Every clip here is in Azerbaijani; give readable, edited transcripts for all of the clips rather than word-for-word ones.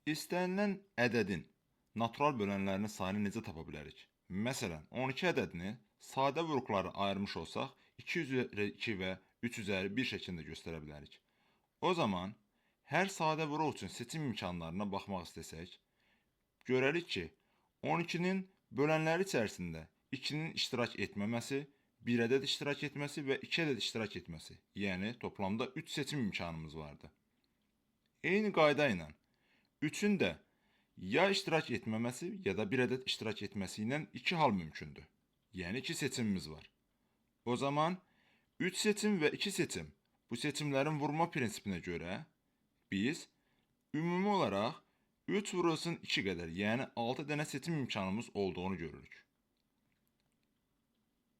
İstənilən ədədin natural bölənlərinin sayını necə tapa bilərik? Məsələn, 12 ədədini sadə vuruqlara ayırmış olsaq, 2 üzəri 2 və 3 üzəri 1 şəklində göstərə bilərik. O zaman, hər sadə vuruq üçün seçim imkanlarına baxmaq istəsək, görərik ki, 12-nin bölənləri içərisində 2-nin iştirak etməməsi, 1 ədəd iştirak etməsi və 2 ədəd iştirak etməsi, yəni toplamda 3 seçim imkanımız vardır. Eyni qayda ilə 3-ün də ya iştirak etməməsi, ya da 1 ədəd iştirak etməsi ilə 2 hal mümkündür. Yəni 2 seçimimiz var. O zaman 3 seçim və 2 seçim bu seçimlərin vurma prinsipinə görə biz ümumi olaraq 3 vurulsun 2 qədər, yəni 6 dənə seçim imkanımız olduğunu görürük.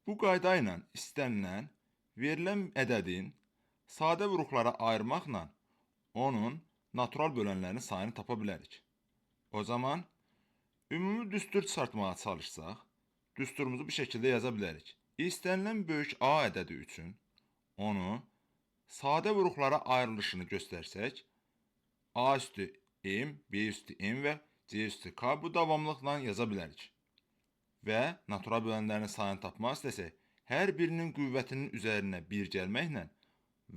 Bu qayda ilə istənilən verilən ədədin sadə vuruqlara ayırmaqla onun natural bölənlərinin sayını tapa bilərik. O zaman, ümumi düstur çıxartmağa çalışsaq, düsturumuzu bu şəkildə yaza bilərik. İstənilən böyük A ədədi üçün onu sadə vuruqlara ayrılışını göstərsək, A üstü M, B üstü M və C üstü K bu davamlılıqla yaza bilərik. Və natural bölənlərin sayını tapmaq istəsək, hər birinin qüvvətinin üzərinə 1 gəlməklə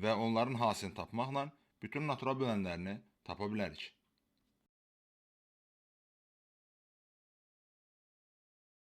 və onların hasilini tapmaqla bütün natural bölənlərini tapa bilərik.